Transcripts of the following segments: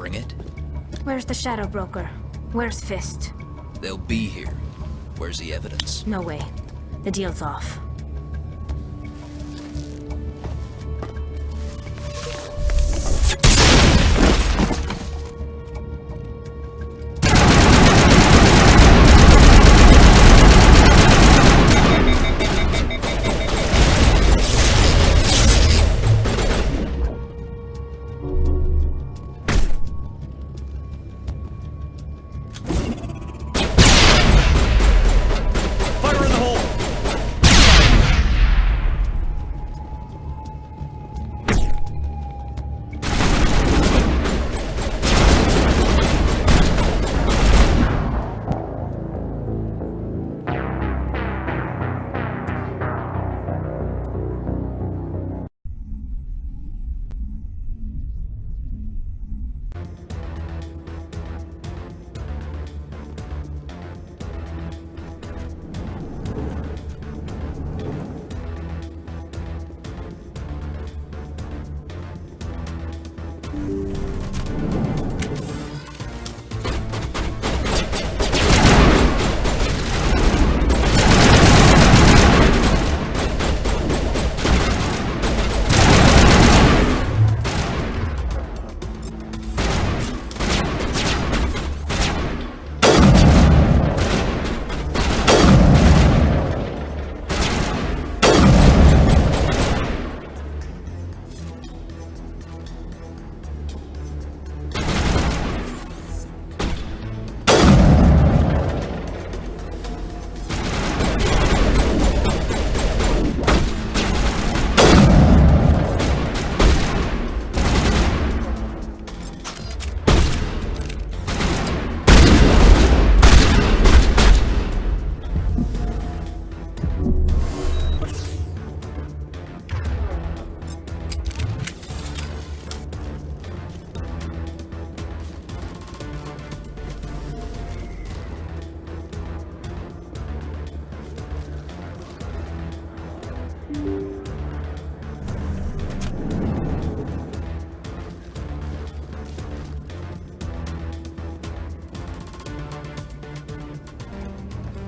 bring it? Where's the Shadow Broker? Where's Fist? They'll be here. Where's the evidence? No way. The deal's off.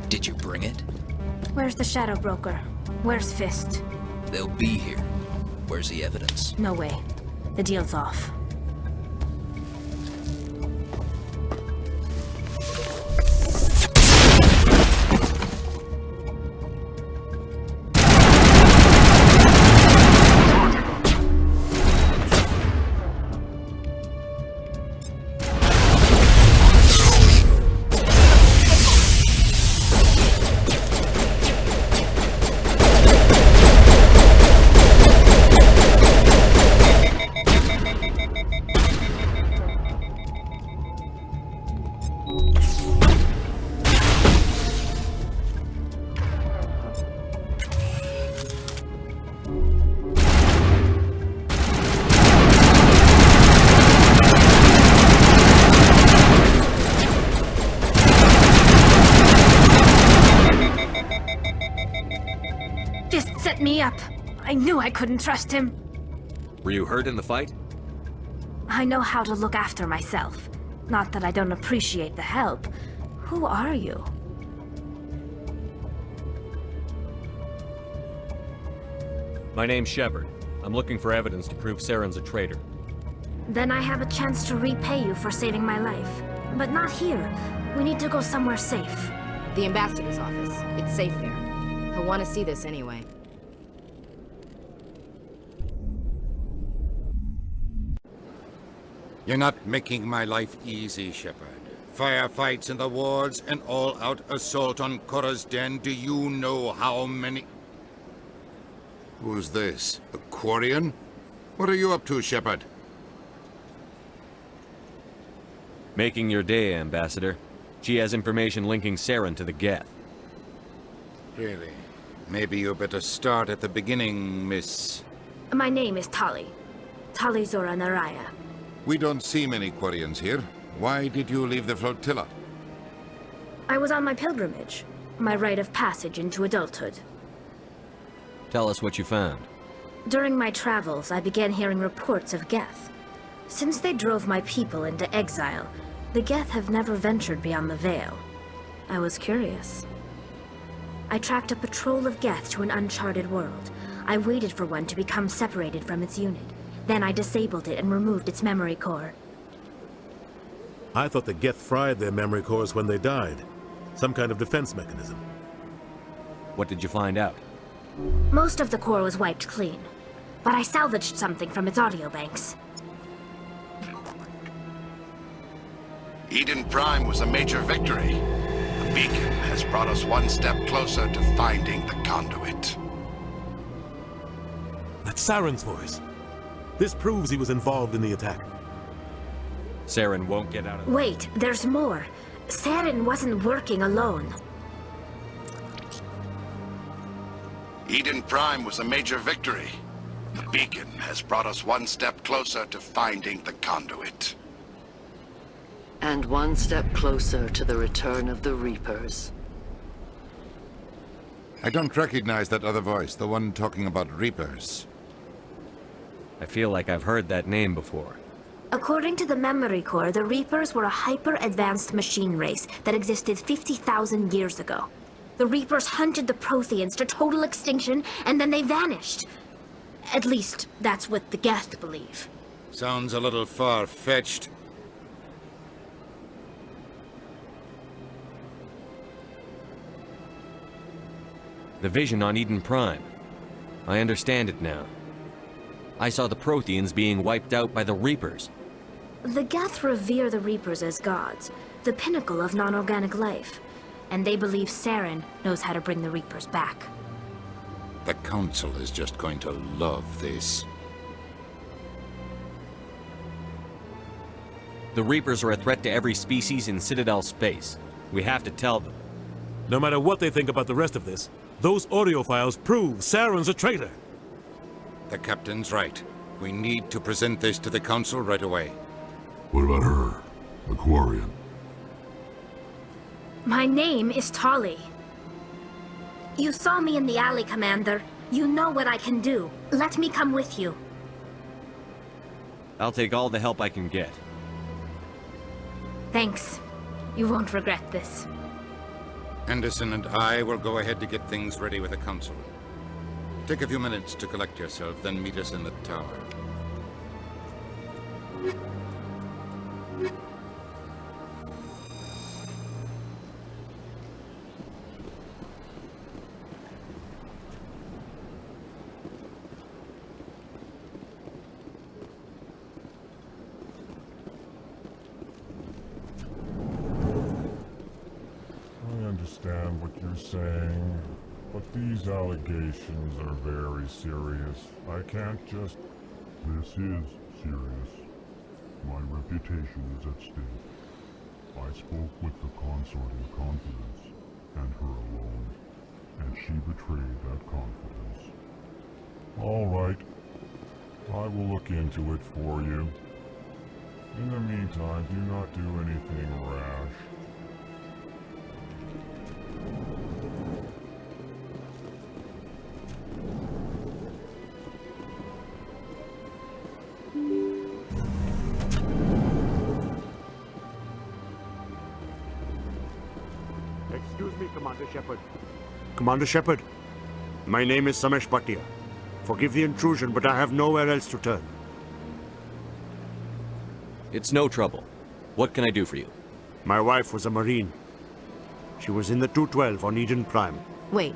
Did you bring it? Where's the Shadow Broker? Where's Fist? They'll be here. Where's the evidence? No way. The deal's off. Fist set me up. I knew I couldn't trust him. Were you hurt in the fight? I know how to look after myself. Not that I don't appreciate the help. Who are you? My name's Shepard. I'm looking for evidence to prove Saren's a traitor. Then I have a chance to repay you for saving my life. But not here. We need to go somewhere safe. The ambassador's office. It's safe there. He'll want to see this anyway. You're not making my life easy, Shepard. Firefights in the wards, an all-out assault on Korra's den. Do you know how many... Who's this? A Quarian? What are you up to, Shepard? Making your day, Ambassador. She has information linking Saren to the Geth. Really? Maybe you better start at the beginning, Miss... My name is Tali. Tali Zora Naraya. We don't see many Quarians here. Why did you leave the flotilla? I was on my pilgrimage. My rite of passage into adulthood. Tell us what you found. During my travels, I began hearing reports of Geth. Since they drove my people into exile, the Geth have never ventured beyond the Veil. I was curious. I tracked a patrol of Geth to an uncharted world. I waited for one to become separated from its unit. Then I disabled it and removed its memory core. I thought the Geth fried their memory cores when they died. Some kind of defense mechanism. What did you find out? Most of the core was wiped clean, but I salvaged something from its audio banks. Eden Prime was a major victory. The beacon has brought us one step closer to finding the conduit. That's Saren's voice. This proves he was involved in the attack. Saren won't get out of there. Wait, there's more. Saren wasn't working alone. Eden Prime was a major victory. The beacon has brought us one step closer to finding the conduit. And one step closer to the return of the Reapers. I don't recognize that other voice, the one talking about Reapers. I feel like I've heard that name before. According to the memory core, the Reapers were a hyper-advanced machine race that existed 50,000 years ago. The Reapers hunted the Protheans to total extinction, and then they vanished. At least, that's what the Geth believe. Sounds a little far-fetched. The vision on Eden Prime. I understand it now. I saw the Protheans being wiped out by the Reapers. The Geth revere the Reapers as gods, the pinnacle of non-organic life. And they believe Saren knows how to bring the Reapers back. The Council is just going to love this. The Reapers are a threat to every species in Citadel space. We have to tell them. No matter what they think about the rest of this, those audio files prove Saren's a traitor. The Captain's right. We need to present this to the Council right away. What about her? The Quarian? My name is Tali. You saw me in the alley, Commander. You know what I can do. Let me come with you. I'll take all the help I can get. Thanks. You won't regret this. Anderson and I will go ahead to get things ready with the Council. Take a few minutes to collect yourself, then meet us in the tower. I understand what you're saying, but these allegations are very serious. I can't just... This is serious. My reputation is at stake. I spoke with the consort in confidence, and her alone, and she betrayed that confidence. All right. I will look into it for you. In the meantime, do not do anything rash. Excuse me, Commander Shepard. Commander Shepard, my name is Samesh Bhatia. Forgive the intrusion, but I have nowhere else to turn. It's no trouble. What can I do for you? My wife was a Marine. She was in the 212 on Eden Prime. Wait,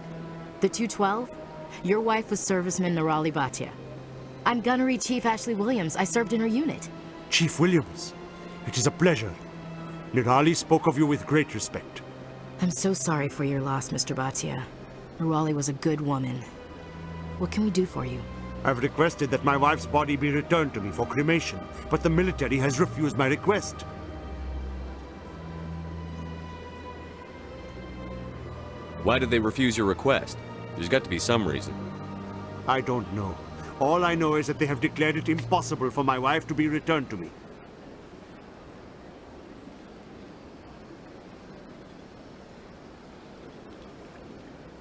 the 212? Your wife was serviceman Nirali Bhatia. I'm Gunnery Chief Ashley Williams. I served in her unit. Chief Williams, it is a pleasure. Nirali spoke of you with great respect. I'm so sorry for your loss, Mr. Bhatia. Nirali was a good woman. What can we do for you? I've requested that my wife's body be returned to me for cremation, but the military has refused my request. Why did they refuse your request? There's got to be some reason. I don't know. All I know is that they have declared it impossible for my wife to be returned to me.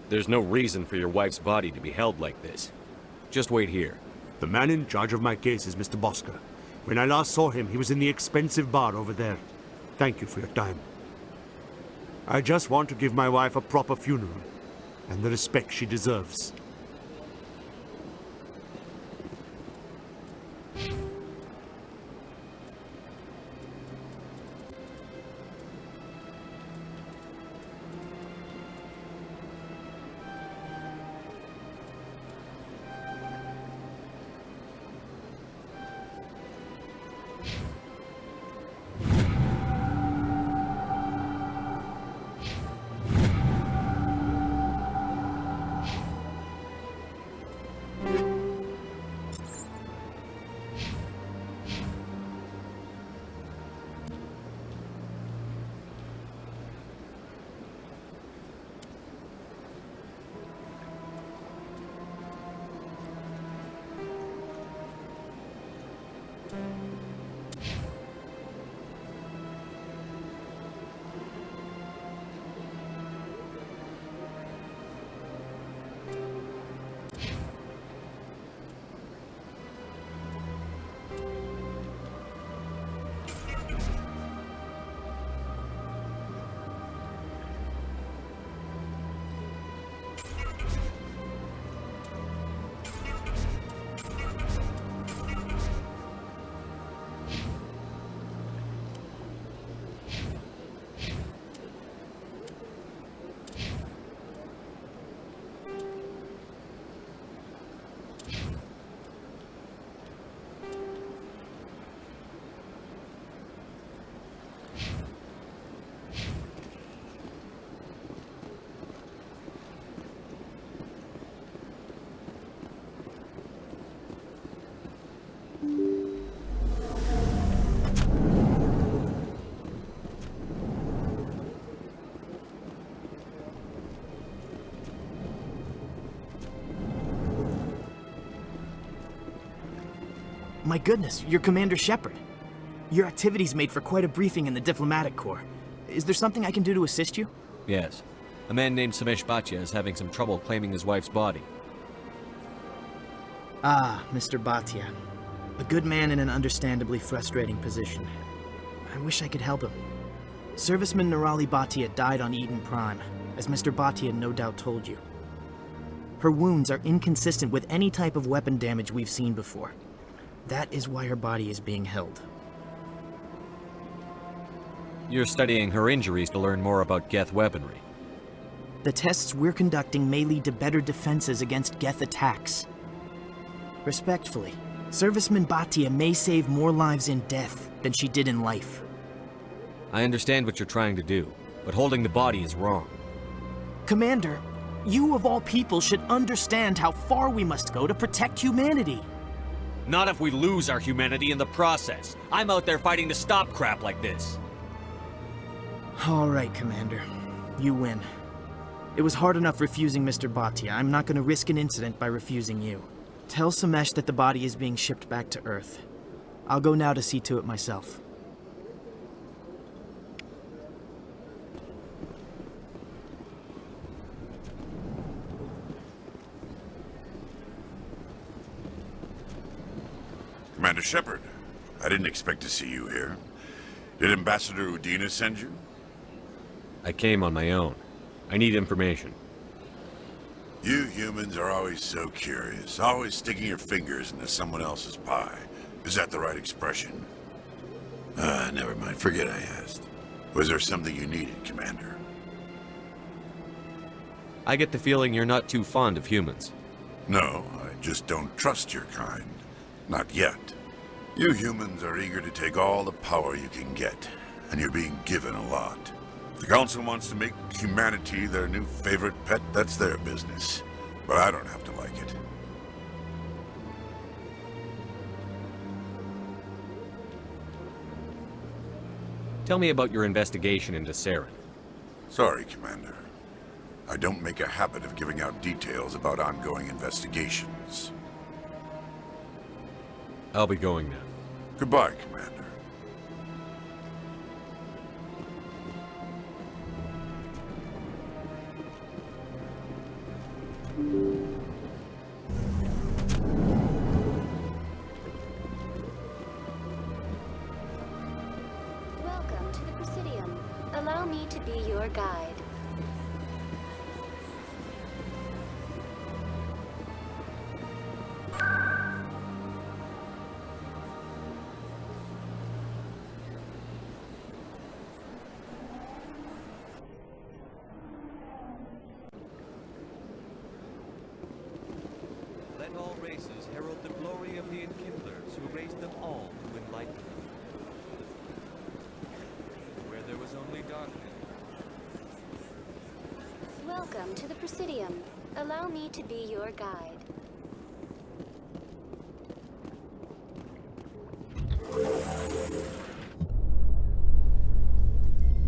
There's no reason for your wife's body to be held like this. Just wait here. The man in charge of my case is Mr. Bosker. When I last saw him, he was in the expensive bar over there. Thank you for your time. I just want to give my wife a proper funeral, and the respect she deserves. My goodness, you're Commander Shepard. Your activities made for quite a briefing in the Diplomatic Corps. Is there something I can do to assist you? Yes. A man named Samesh Bhatia is having some trouble claiming his wife's body. Ah, Mr. Bhatia. A good man in an understandably frustrating position. I wish I could help him. Serviceman Nirali Bhatia died on Eden Prime, as Mr. Bhatia no doubt told you. Her wounds are inconsistent with any type of weapon damage we've seen before. That is why her body is being held. You're studying her injuries to learn more about Geth weaponry. The tests we're conducting may lead to better defenses against Geth attacks. Respectfully, Serviceman Bhatia may save more lives in death than she did in life. I understand what you're trying to do, but holding the body is wrong. Commander, you of all people should understand how far we must go to protect humanity. Not if we lose our humanity in the process. I'm out there fighting to stop crap like this. All right, Commander. You win. It was hard enough refusing Mr. Bhatia. I'm not going to risk an incident by refusing you. Tell Samesh that the body is being shipped back to Earth. I'll go now to see to it myself. Commander Shepard, I didn't expect to see you here. Did Ambassador Udina send you? I came on my own. I need information. You humans are always so curious, always sticking your fingers into someone else's pie. Is that the right expression? Never mind. Forget I asked. Was there something you needed, Commander? I get the feeling you're not too fond of humans. No, I just don't trust your kind. Not yet. You humans are eager to take all the power you can get, and you're being given a lot. If the Council wants to make humanity their new favorite pet, that's their business. But I don't have to like it. Tell me about your investigation into Saren. Sorry, Commander. I don't make a habit of giving out details about ongoing investigations. I'll be going now. Goodbye, Commander. Allow me to be your guide. Let all races herald the glory of the Enkindlers who raised them all to enlightenment. Where there was only darkness. Welcome to the Presidium. Allow me to be your guide.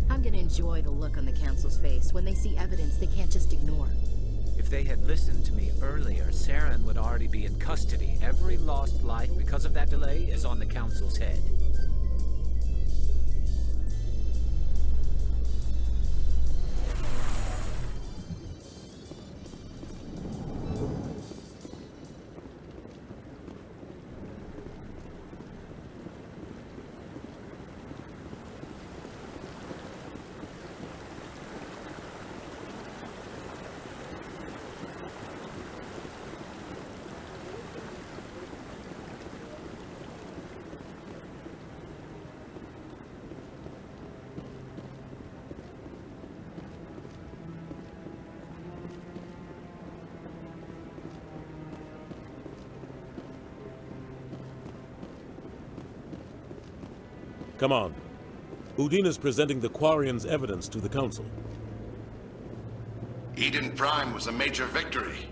I'm gonna enjoy the look on the Council's face when they see evidence they can't just ignore. If they had listened to me earlier, Saren would already be in custody. Every lost life because of that delay is on the Council's head. Come on. Udina's presenting the Quarians' evidence to the Council. Eden Prime was a major victory.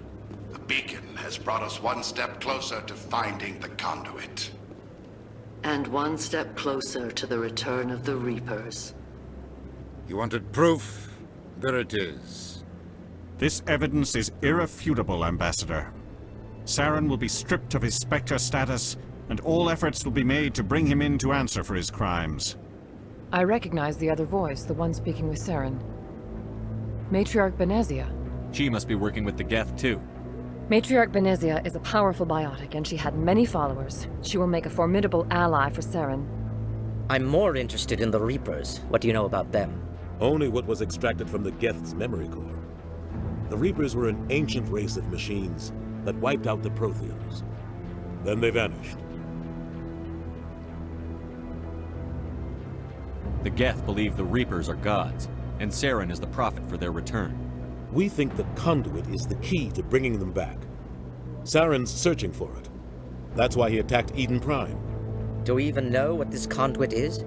The beacon has brought us one step closer to finding the conduit. And one step closer to the return of the Reapers. You wanted proof? There it is. This evidence is irrefutable, Ambassador. Saren will be stripped of his Spectre status, and all efforts will be made to bring him in to answer for his crimes. I recognize the other voice, the one speaking with Saren. Matriarch Benezia. She must be working with the Geth, too. Matriarch Benezia is a powerful biotic, and she had many followers. She will make a formidable ally for Saren. I'm more interested in the Reapers. What do you know about them? Only what was extracted from the Geth's memory core. The Reapers were an ancient race of machines that wiped out the Protheans. Then they vanished. The Geth believe the Reapers are gods, and Saren is the prophet for their return. We think the conduit is the key to bringing them back. Saren's searching for it. That's why he attacked Eden Prime. Do we even know what this conduit is?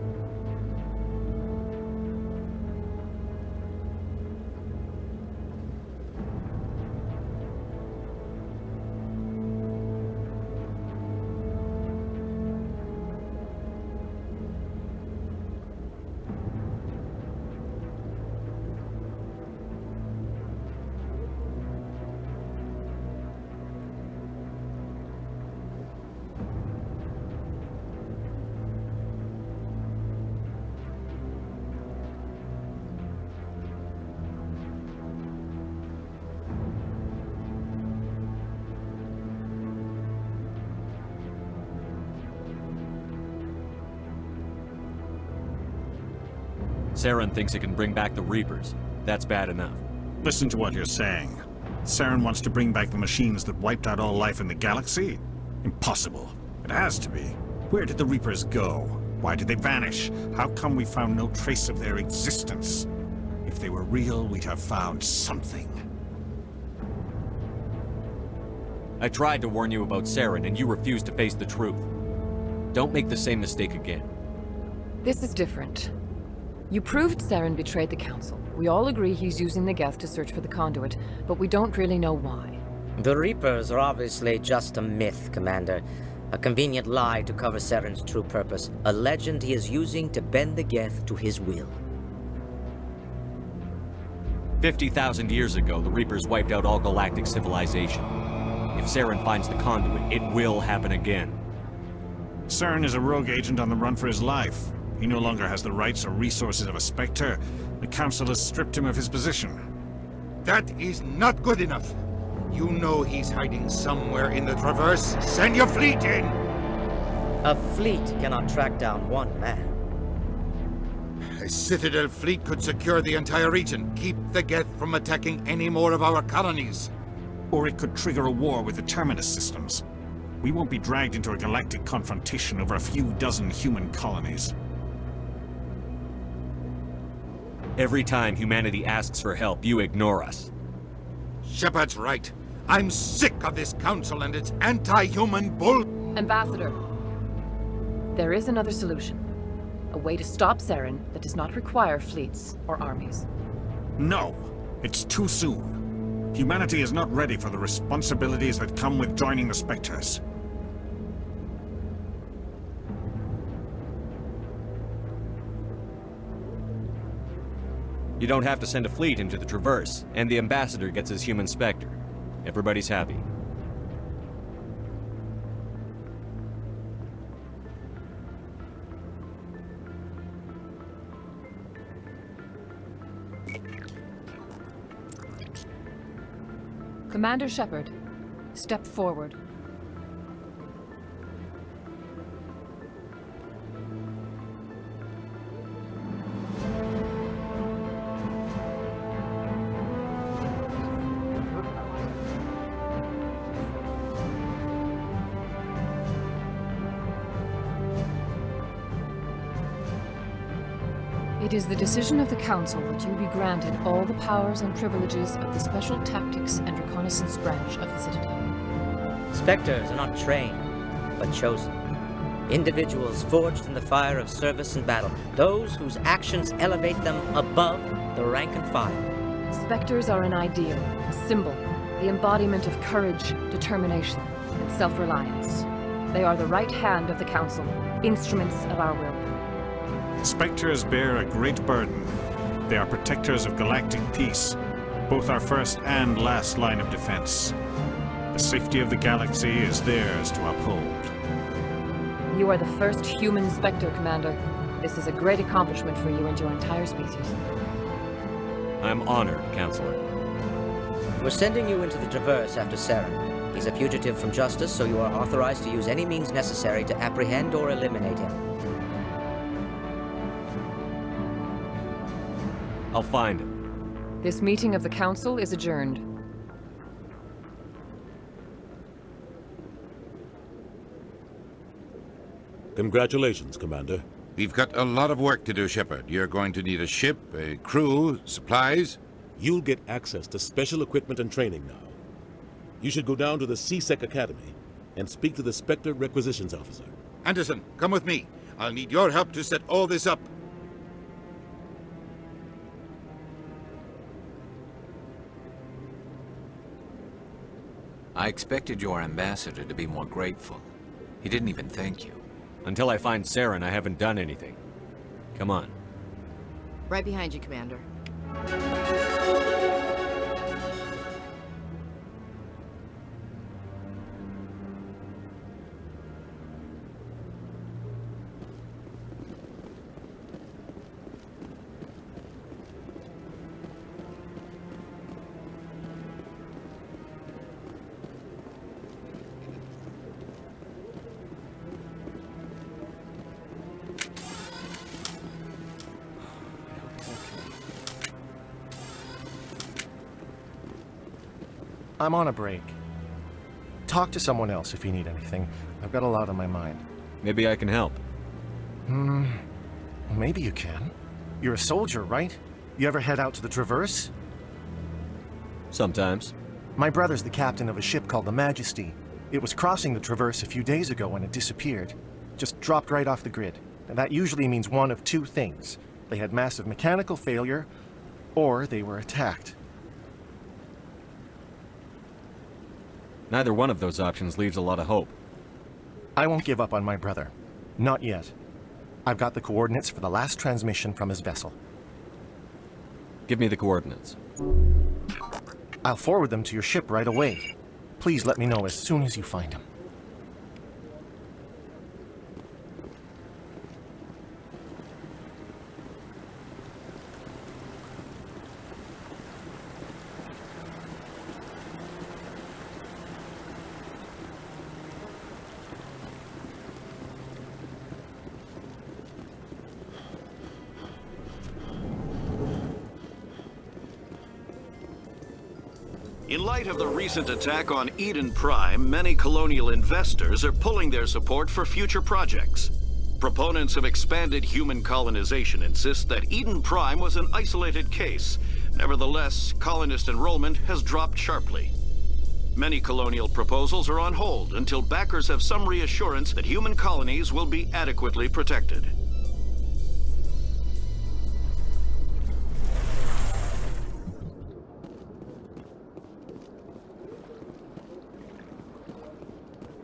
Saren thinks it can bring back the Reapers. That's bad enough. Listen to what you're saying. Saren wants to bring back the machines that wiped out all life in the galaxy? Impossible. It has to be. Where did the Reapers go? Why did they vanish? How come we found no trace of their existence? If they were real, we'd have found something. I tried to warn you about Saren, and you refused to face the truth. Don't make the same mistake again. This is different. You proved Saren betrayed the Council. We all agree he's using the Geth to search for the conduit, but we don't really know why. The Reapers are obviously just a myth, Commander. A convenient lie to cover Saren's true purpose. A legend he is using to bend the Geth to his will. 50,000 years ago, the Reapers wiped out all galactic civilization. If Saren finds the conduit, it will happen again. Saren is a rogue agent on the run for his life. He no longer has the rights or resources of a Spectre. The Council has stripped him of his position. That is not good enough. You know he's hiding somewhere in the Traverse. Send your fleet in! A fleet cannot track down one man. A Citadel fleet could secure the entire region, keep the Geth from attacking any more of our colonies. Or it could trigger a war with the Terminus systems. We won't be dragged into a galactic confrontation over a few dozen human colonies. Every time humanity asks for help, you ignore us. Shepard's right. I'm sick of this council and its anti-human bull... Ambassador, there is another solution. A way to stop Saren that does not require fleets or armies. No! It's too soon. Humanity is not ready for the responsibilities that come with joining the Spectres. You don't have to send a fleet into the Traverse, and the Ambassador gets his human Spectre. Everybody's happy. Commander Shepard, step forward. It is the decision of the Council that you be granted all the powers and privileges of the Special Tactics and Reconnaissance branch of the Citadel. Spectres are not trained, but chosen. Individuals forged in the fire of service and battle. Those whose actions elevate them above the rank and file. Spectres are an ideal, a symbol, the embodiment of courage, determination, and self-reliance. They are the right hand of the Council, instruments of our will. Spectres bear a great burden. They are protectors of galactic peace, both our first and last line of defense. The safety of the galaxy is theirs to uphold. You are the first human Spectre, Commander. This is a great accomplishment for you and your entire species. I'm honored, Counselor. We're sending you into the Traverse after Saren. He's a fugitive from justice, so you are authorized to use any means necessary to apprehend or eliminate him. I'll find him. This meeting of the Council is adjourned. Congratulations, Commander. We've got a lot of work to do, Shepard. You're going to need a ship, a crew, supplies. You'll get access to special equipment and training now. You should go down to the C-Sec Academy and speak to the Spectre Requisitions Officer. Anderson, come with me. I'll need your help to set all this up. I expected your ambassador to be more grateful. He didn't even thank you. Until I find Saren, I haven't done anything. Come on. Right behind you, Commander. I'm on a break. Talk to someone else if you need anything. I've got a lot on my mind. Maybe I can help. Maybe you can. You're a soldier, right? You ever head out to the Traverse? Sometimes. My brother's the captain of a ship called the Majesty. It was crossing the Traverse a few days ago when it disappeared. Just dropped right off the grid. And that usually means one of two things. They had massive mechanical failure, or they were attacked. Neither one of those options leaves a lot of hope. I won't give up on my brother. Not yet. I've got the coordinates for the last transmission from his vessel. Give me the coordinates. I'll forward them to your ship right away. Please let me know as soon as you find him. In light of the recent attack on Eden Prime, many colonial investors are pulling their support for future projects. Proponents of expanded human colonization insist that Eden Prime was an isolated case. Nevertheless, colonist enrollment has dropped sharply. Many colonial proposals are on hold until backers have some reassurance that human colonies will be adequately protected.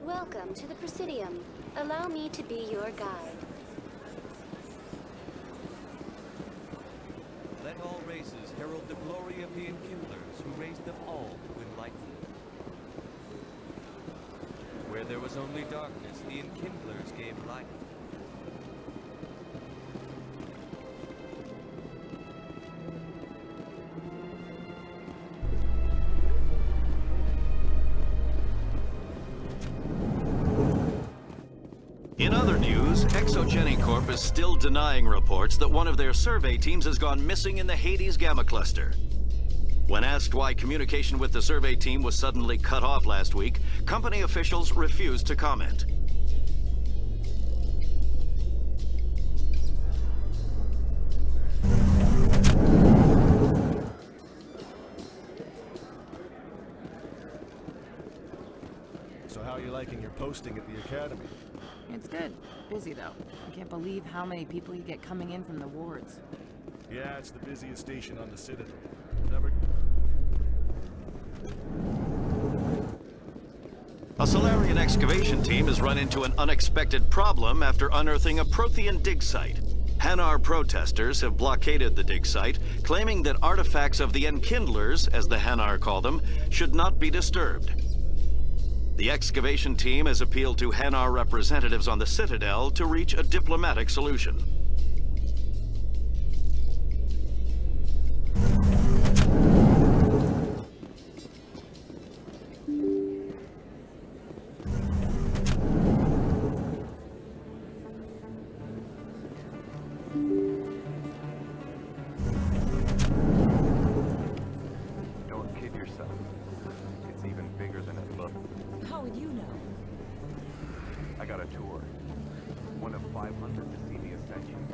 Welcome to the Presidium. Allow me to be your guide. Let all races herald the glory of the Enkindlers who raised them all to enlightenment. Where there was only darkness, the Enkindlers gave light. In other news, Exogeny Corp is still denying reports that one of their survey teams has gone missing in the Hades Gamma Cluster. When asked why communication with the survey team was suddenly cut off last week, company officials refused to comment. So how are you liking your posting at the academy? It's good. Busy, though. I can't believe how many people you get coming in from the wards. Yeah, it's the busiest station on the Citadel. Never... A Solarian excavation team has run into an unexpected problem after unearthing a Prothean dig site. Hanar protesters have blockaded the dig site, claiming that artifacts of the Enkindlers, as the Hanar call them, should not be disturbed. The excavation team has appealed to Hanar representatives on the Citadel to reach a diplomatic solution. Don't kid yourself. It's even bigger than it looks. How would you know? I got a tour. One of 500 to see the Ascension.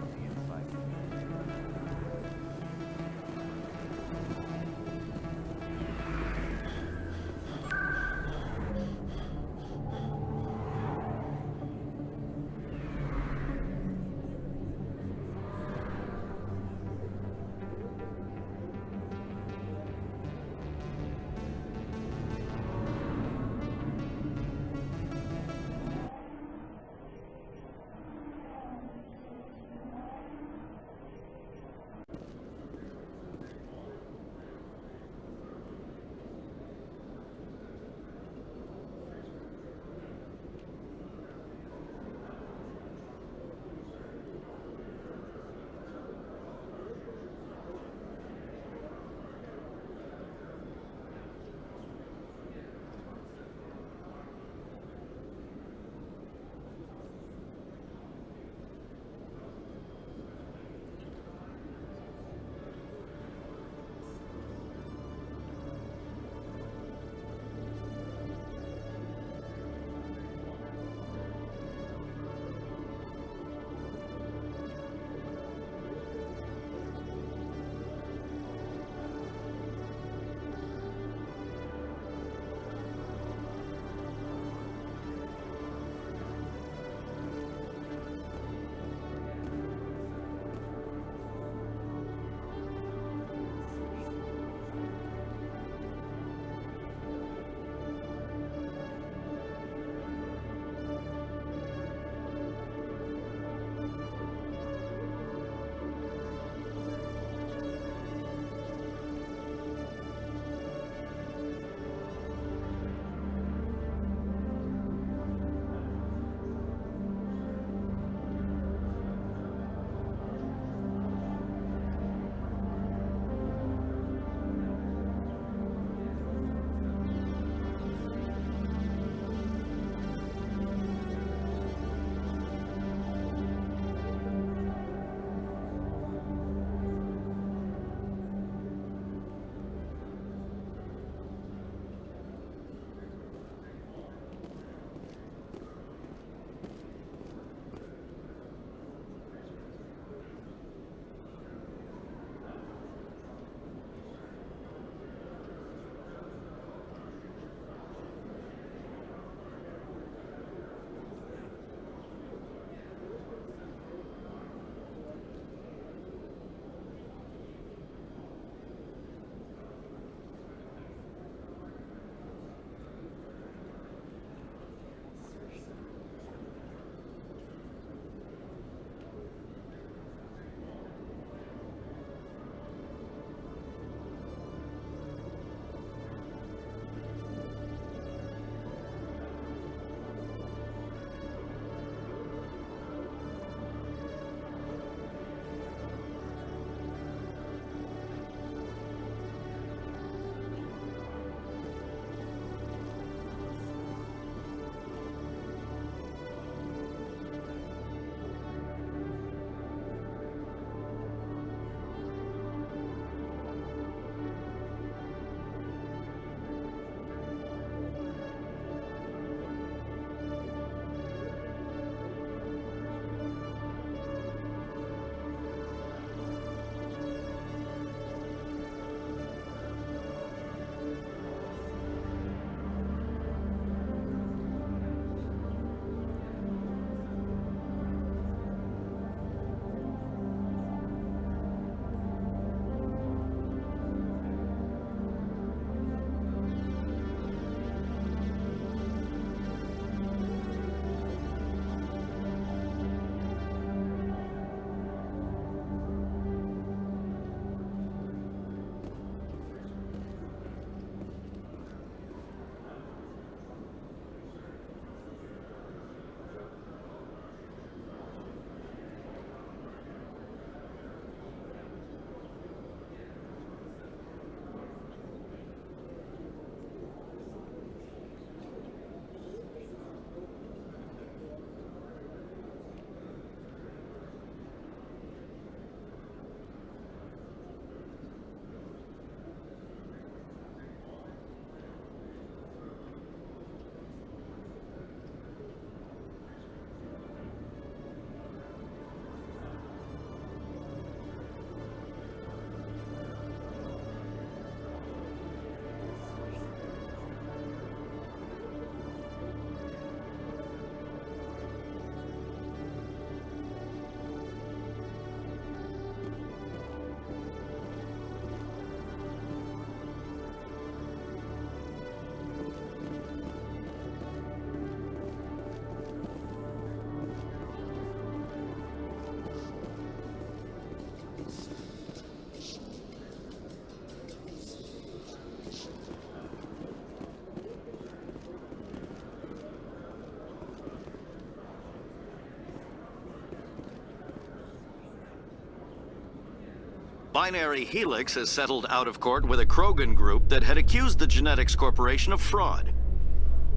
Binary Helix has settled out of court with a Krogan group that had accused the Genetics Corporation of fraud.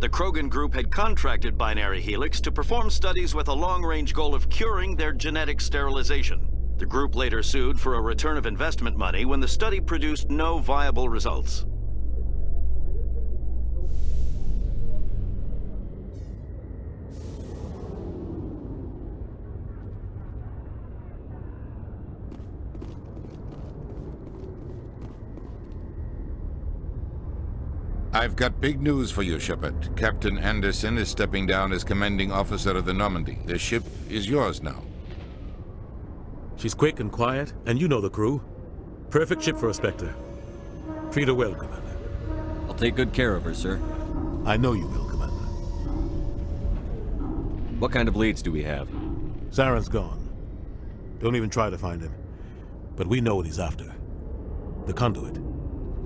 The Krogan group had contracted Binary Helix to perform studies with a long-range goal of curing their genetic sterilization. The group later sued for a return of investment money when the study produced no viable results. I've got big news for you, Shepard. Captain Anderson is stepping down as commanding officer of the Normandy. The ship is yours now. She's quick and quiet, and you know the crew. Perfect ship for a Spectre. Treat her well, Commander. I'll take good care of her, sir. I know you will, Commander. What kind of leads do we have? Saren's gone. Don't even try to find him. But we know what he's after. The conduit.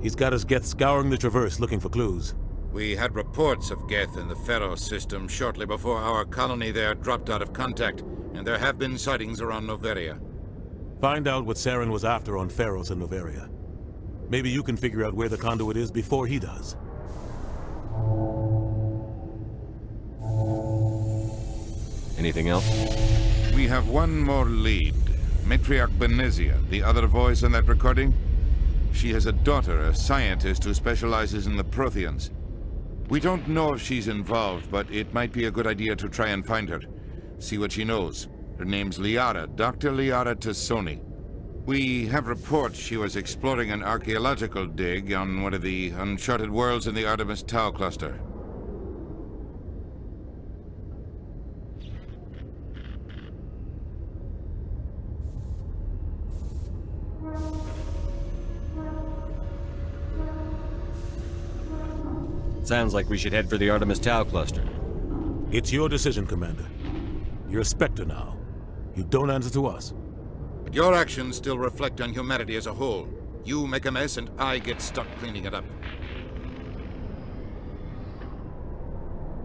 He's got his Geth scouring the Traverse looking for clues. We had reports of Geth in the Pharos system shortly before our colony there dropped out of contact, and there have been sightings around Noveria. Find out what Saren was after on Pharos and Noveria. Maybe you can figure out where the conduit is before he does. Anything else? We have one more lead. Matriarch Benezia, the other voice on that recording. She has a daughter, a scientist who specializes in the Protheans. We don't know if she's involved, but it might be a good idea to try and find her. See what she knows. Her name's Liara, Dr. Liara Tassoni. We have reports she was exploring an archaeological dig on one of the uncharted worlds in the Artemis Tau cluster. Sounds like we should head for the Artemis Tau cluster. It's your decision, Commander. You're a Spectre now. You don't answer to us. But your actions still reflect on humanity as a whole. You make a mess and I get stuck cleaning it up.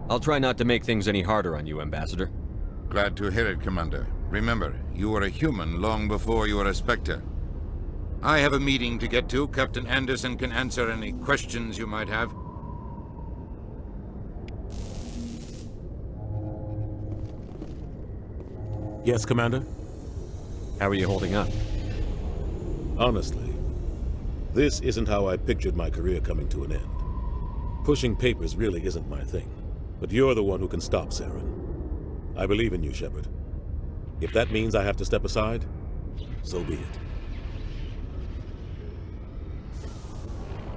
I'll try not to make things any harder on you, Ambassador. Glad to hear it, Commander. Remember, you were a human long before you were a Spectre. I have a meeting to get to. Captain Anderson can answer any questions you might have. Yes, Commander? How are you holding up? Honestly, this isn't how I pictured my career coming to an end. Pushing papers really isn't my thing, but you're the one who can stop Saren. I believe in you, Shepard. If that means I have to step aside, so be it.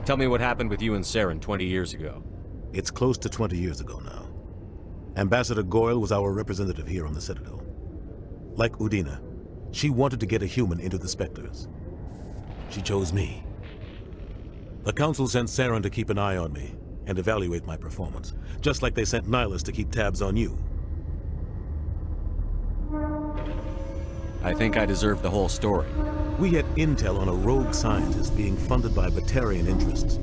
Tell me what happened with you and Saren 20 years ago. It's close to 20 years ago now. Ambassador Goyle was our representative here on the Citadel. Like Udina, she wanted to get a human into the Spectres. She chose me. The Council sent Saren to keep an eye on me and evaluate my performance, just like they sent Nihilus to keep tabs on you. I think I deserve the whole story. We had intel on a rogue scientist being funded by Batarian interests.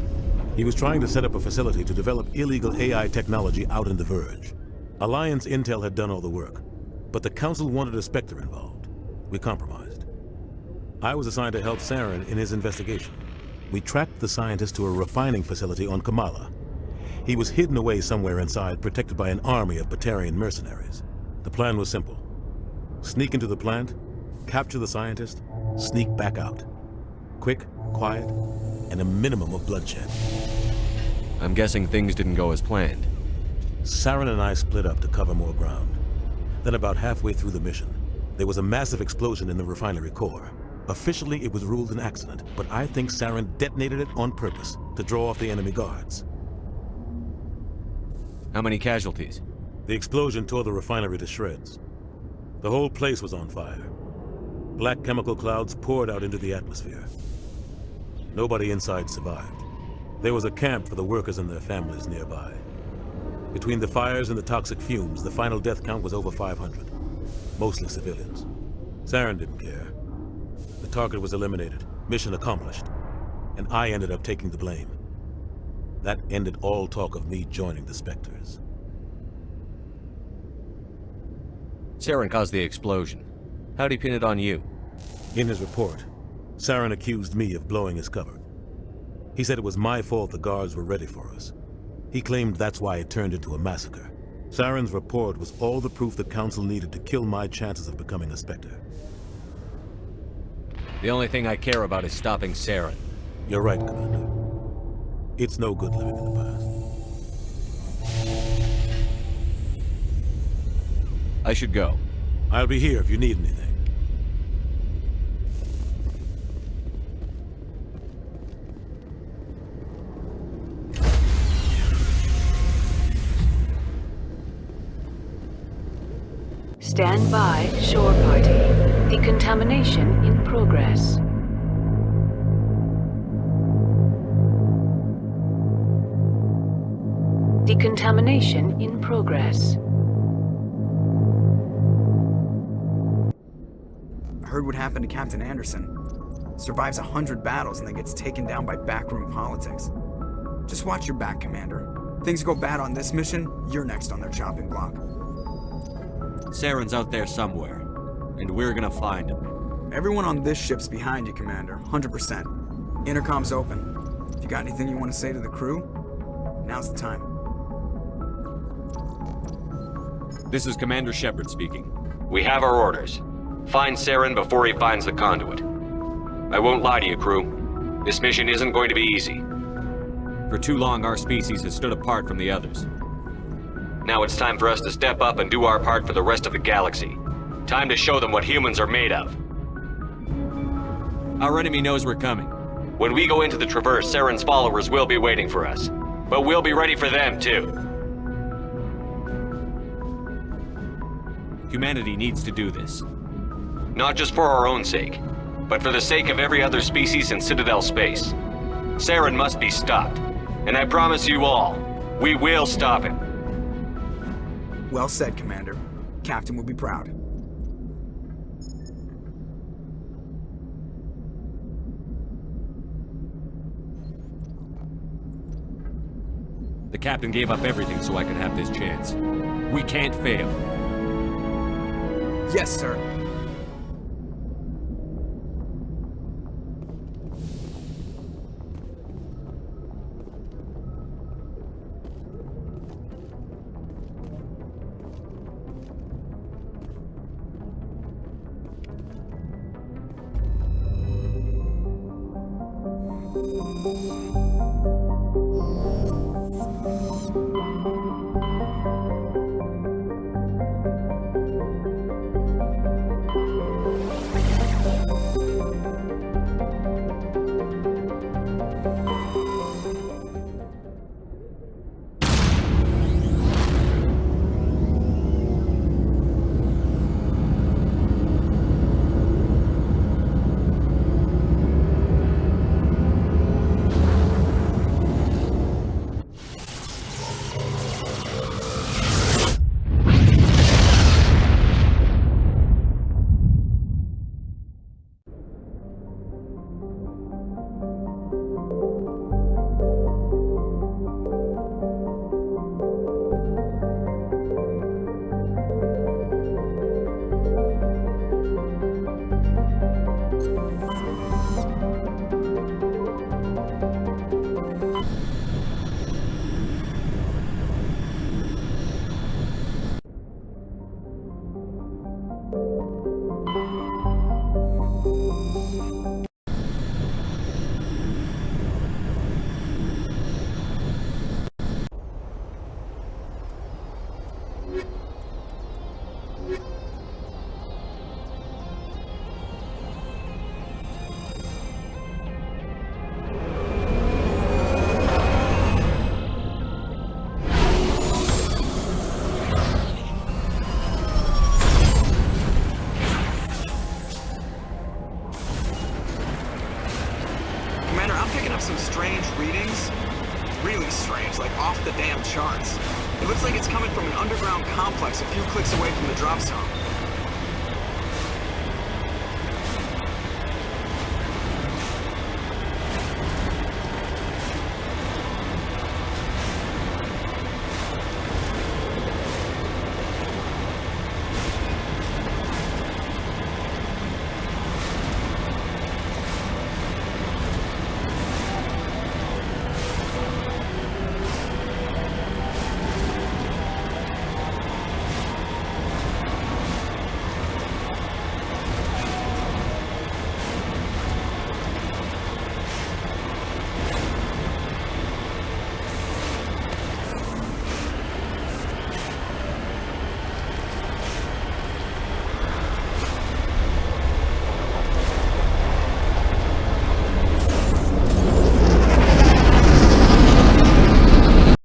He was trying to set up a facility to develop illegal AI technology out in the Verge. Alliance intel had done all the work, but the Council wanted a Spectre involved. We compromised. I was assigned to help Saren in his investigation. We tracked the scientist to a refining facility on Kamala. He was hidden away somewhere inside, protected by an army of Batarian mercenaries. The plan was simple. Sneak into the plant, capture the scientist, sneak back out. Quick, quiet, and a minimum of bloodshed. I'm guessing things didn't go as planned. Saren and I split up to cover more ground. Then about halfway through the mission, there was a massive explosion in the refinery core. Officially, it was ruled an accident, but I think Saren detonated it on purpose to draw off the enemy guards. How many casualties? The explosion tore the refinery to shreds. The whole place was on fire. Black chemical clouds poured out into the atmosphere. Nobody inside survived. There was a camp for the workers and their families nearby. Between the fires and the toxic fumes, the final death count was over 500. Mostly civilians. Saren didn't care. The target was eliminated, mission accomplished, and I ended up taking the blame. That ended all talk of me joining the Spectres. Saren caused the explosion. How'd he pin it on you? In his report, Saren accused me of blowing his cover. He said it was my fault the guards were ready for us. He claimed that's why it turned into a massacre. Saren's report was all the proof the Council needed to kill my chances of becoming a Spectre. The only thing I care about is stopping Saren. You're right, Commander. It's no good living in the past. I should go. I'll be here if you need anything. Stand by, shore party. Decontamination in progress. Decontamination in progress. I heard what happened to Captain Anderson. Survives 100 battles and then gets taken down by backroom politics. Just watch your back, Commander. Things go bad on this mission, you're next on their chopping block. Saren's out there somewhere, and we're gonna find him. Everyone on this ship's behind you, Commander, 100%. Intercom's open. If you got anything you want to say to the crew, now's the time. This is Commander Shepard speaking. We have our orders. Find Saren before he finds the conduit. I won't lie to you, crew. This mission isn't going to be easy. For too long, our species has stood apart from the others. Now it's time for us to step up and do our part for the rest of the galaxy. Time to show them what humans are made of. Our enemy knows we're coming. When we go into the Traverse, Saren's followers will be waiting for us. But we'll be ready for them, too. Humanity needs to do this. Not just for our own sake, but for the sake of every other species in Citadel space. Saren must be stopped. And I promise you all, we will stop him. Well said, Commander. Captain will be proud. The captain gave up everything so I could have this chance. We can't fail. Yes, sir. Some strange readings. Really strange, like off the damn charts. It looks like it's coming from an underground complex a few clicks away from the drop zone.